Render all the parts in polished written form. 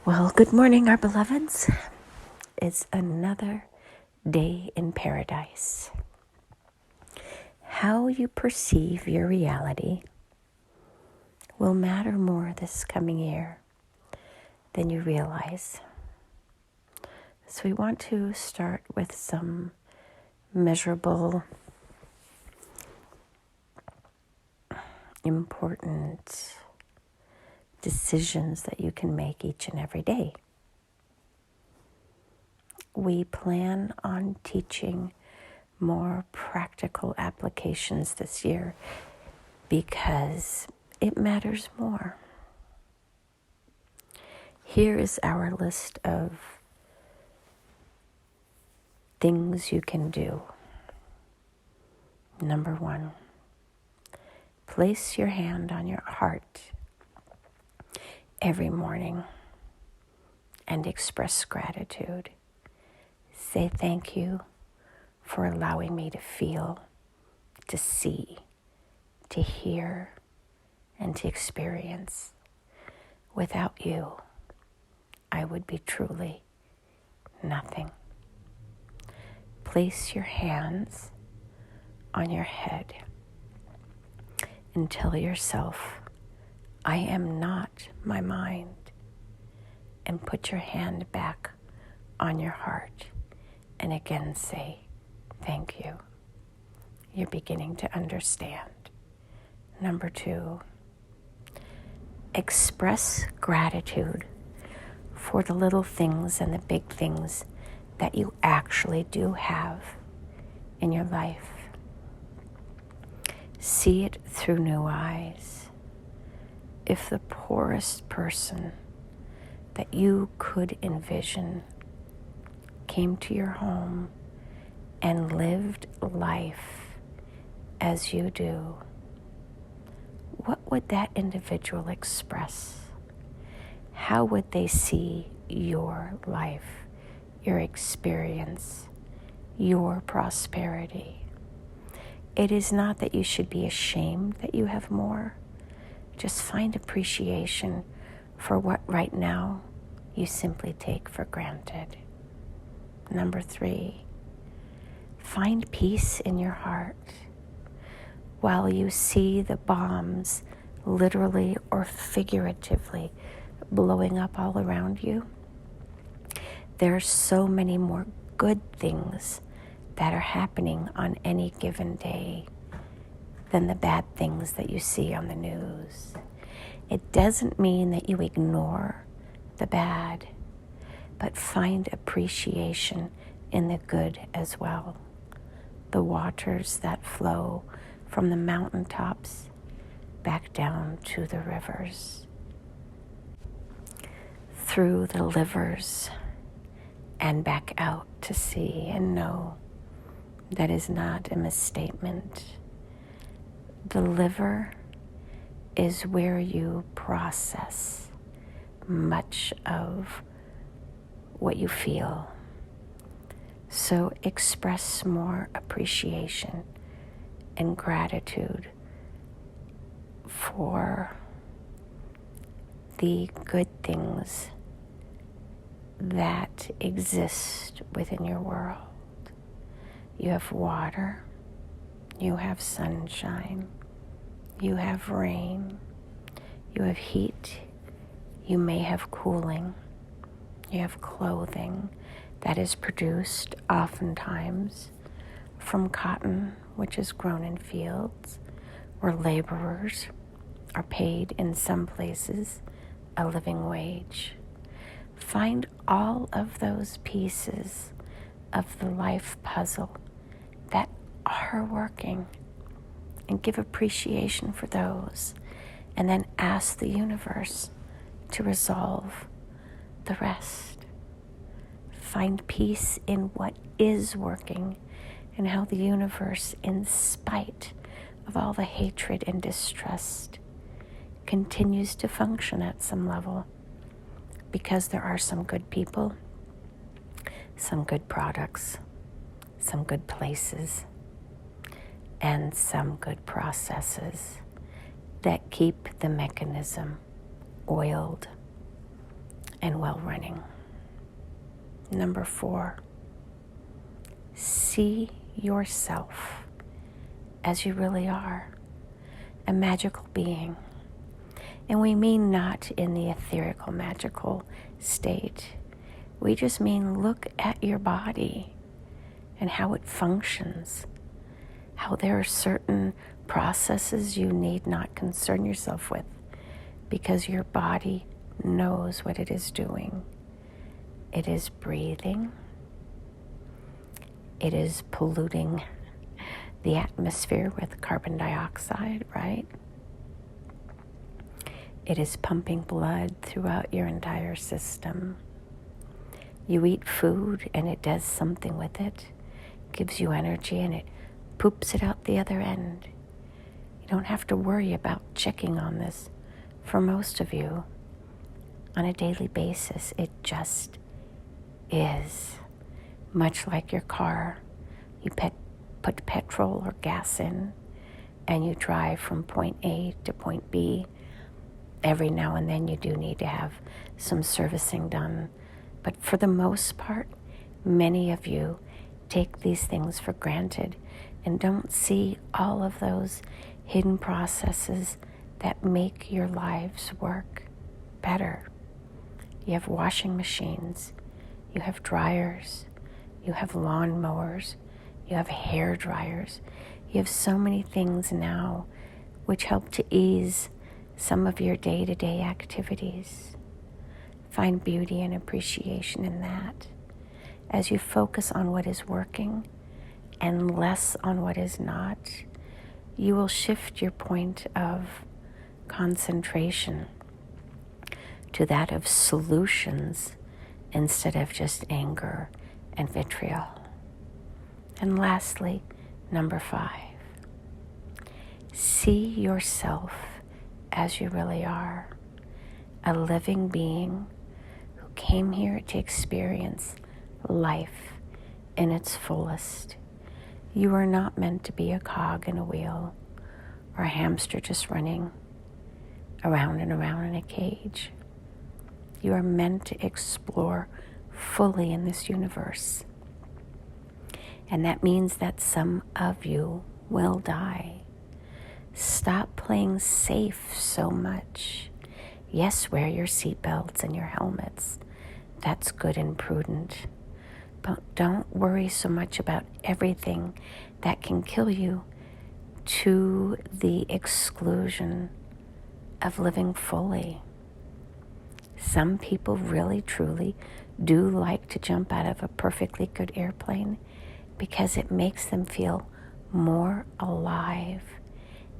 Well, good morning, our beloveds. It's another day in paradise. How you perceive your reality will matter more this coming year than you realize. So we want to start with some measurable, important decisions that you can make each and every day. We plan on teaching more practical applications this year because it matters more. Here is our list of things you can do. Number 1, place your hand on your heart every morning and express gratitude. Say thank you for allowing me to feel, to see, to hear, and to experience. Without you, I would be truly nothing. Place your hands on your head and tell yourself, I am not my mind. And put your hand back on your heart and again say, thank you. You're beginning to understand. Number 2, express gratitude for the little things and the big things that you actually do have in your life. See it through new eyes. If the poorest person that you could envision came to your home and lived life as you do, what would that individual express? How would they see your life, your experience, your prosperity? It is not that you should be ashamed that you have more. Just find appreciation for what right now you simply take for granted. Number 3, find peace in your heart. While you see the bombs literally or figuratively blowing up all around you, there are so many more good things that are happening on any given day than the bad things that you see on the news. It doesn't mean that you ignore the bad, but find appreciation in the good as well. The waters that flow from the mountaintops back down to the rivers, through the livers and back out to sea. And no, that is not a misstatement. The liver is where you process much of what you feel. So express more appreciation and gratitude for the good things that exist within your world. You have water, you have sunshine, you have rain, you have heat, you may have cooling, you have clothing that is produced oftentimes from cotton, which is grown in fields, where laborers are paid in some places a living wage. Find all of those pieces of the life puzzle that are working and give appreciation for those, and then ask the universe to resolve the rest. Find peace in what is working and how the universe, in spite of all the hatred and distrust, continues to function at some level, because there are some good people, some good products, some good places, and some good processes that keep the mechanism oiled and well running. Number 4, see yourself as you really are, a magical being. And we mean not in the etherical, magical state. We just mean look at your body and how it functions, how there are certain processes you need not concern yourself with because your body knows what it is doing. It is breathing. It is polluting the atmosphere with carbon dioxide, right? It is pumping blood throughout your entire system. You eat food and it does something with it, gives you energy, and it poops it out the other end. You don't have to worry about checking on this. For most of you, on a daily basis, it just is. Much like your car, you put petrol or gas in, and you drive from point A to point B. Every now and then you do need to have some servicing done. But for the most part, many of you take these things for granted and don't see all of those hidden processes that make your lives work better. You have washing machines, you have dryers, you have lawn mowers, you have hair dryers. You have so many things now which help to ease some of your day-to-day activities. Find beauty and appreciation in that as you focus on what is working and less on what is not. You will shift your point of concentration to that of solutions instead of just anger and vitriol. And lastly, number 5, see yourself as you really are, a living being who came here to experience life in its fullest. You are not meant to be a cog in a wheel or a hamster just running around and around in a cage. You are meant to explore fully in this universe. And that means that some of you will die. Stop playing safe so much. Yes, wear your seatbelts and your helmets. That's good and prudent. But don't worry so much about everything that can kill you to the exclusion of living fully. Some people really, truly do like to jump out of a perfectly good airplane because it makes them feel more alive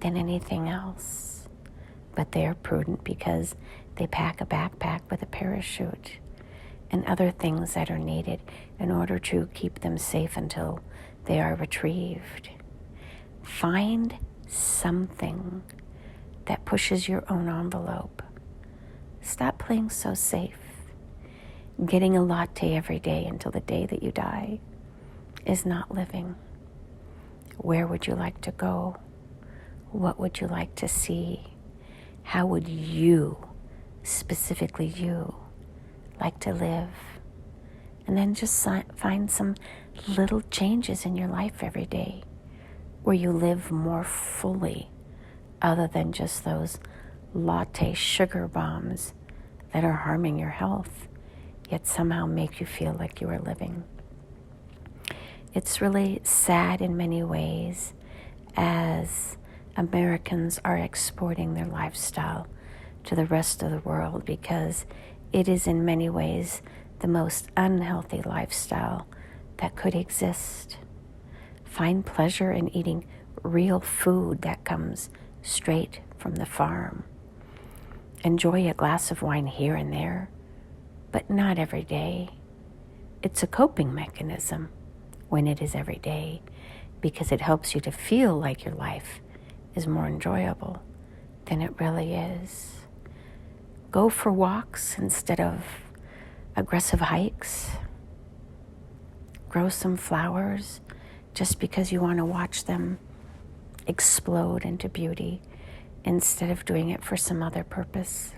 than anything else. But they are prudent because they pack a backpack with a parachute and other things that are needed in order to keep them safe until they are retrieved. Find something that pushes your own envelope. Stop playing so safe. Getting a latte every day until the day that you die is not living. Where would you like to go? What would you like to see? How would you, specifically you, like to live? And then just find some little changes in your life every day where you live more fully other than just those latte sugar bombs that are harming your health, yet somehow make you feel like you are living. It's really sad in many ways as Americans are exporting their lifestyle to the rest of the world because it is in many ways the most unhealthy lifestyle that could exist. Find pleasure in eating real food that comes straight from the farm. Enjoy a glass of wine here and there, but not every day. It's a coping mechanism when it is every day because it helps you to feel like your life is more enjoyable than it really is. Go for walks instead of aggressive hikes. Grow some flowers just because you want to watch them explode into beauty instead of doing it for some other purpose.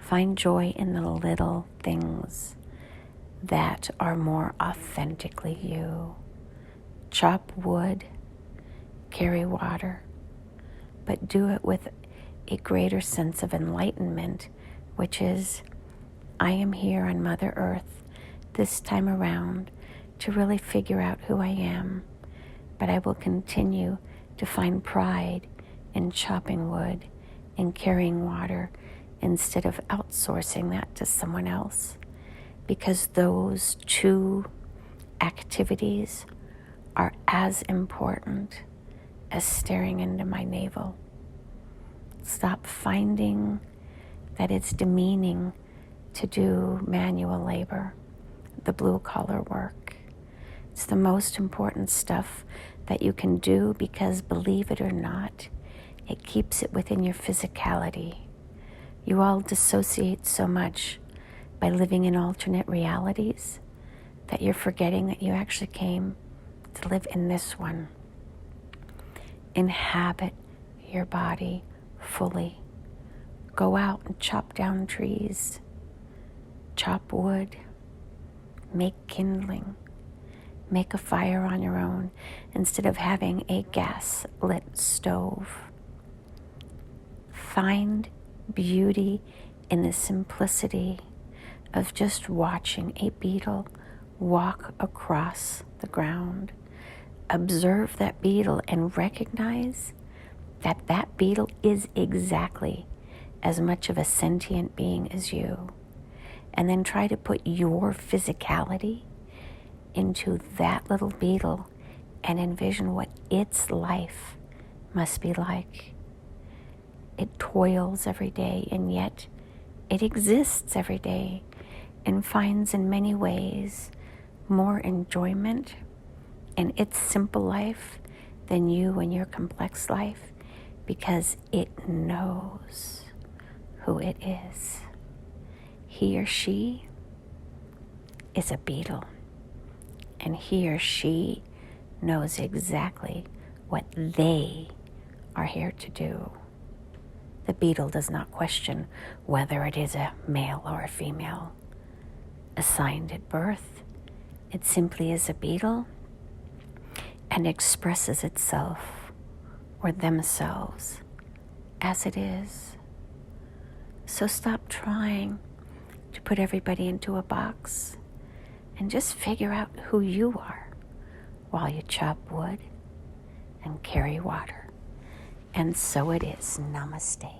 Find joy in the little things that are more authentically you. Chop wood, carry water, but do it with a greater sense of enlightenment, which is, I am here on Mother Earth this time around to really figure out who I am, but I will continue to find pride in chopping wood and carrying water instead of outsourcing that to someone else, because those two activities are as important as staring into my navel. Stop finding that it's demeaning to do manual labor, the blue-collar work. It's the most important stuff that you can do because, believe it or not, it keeps it within your physicality. You all dissociate so much by living in alternate realities that you're forgetting that you actually came to live in this one. Inhabit your body fully. Go out and chop down trees, chop wood, make kindling, make a fire on your own instead of having a gas-lit stove. Find beauty in the simplicity of just watching a beetle walk across the ground. Observe that beetle and recognize that that beetle is exactly as much of a sentient being as you. And then try to put your physicality into that little beetle and envision what its life must be like. It toils every day, and yet it exists every day and finds in many ways more enjoyment in its simple life than you and your complex life, because it knows who it is. He or she is a beetle, and he or she knows exactly what they are here to do. The beetle does not question whether it is a male or a female assigned at birth. It simply is a beetle and expresses itself or themselves as it is. So stop trying to put everybody into a box and just figure out who you are while you chop wood and carry water. And so it is. Namaste.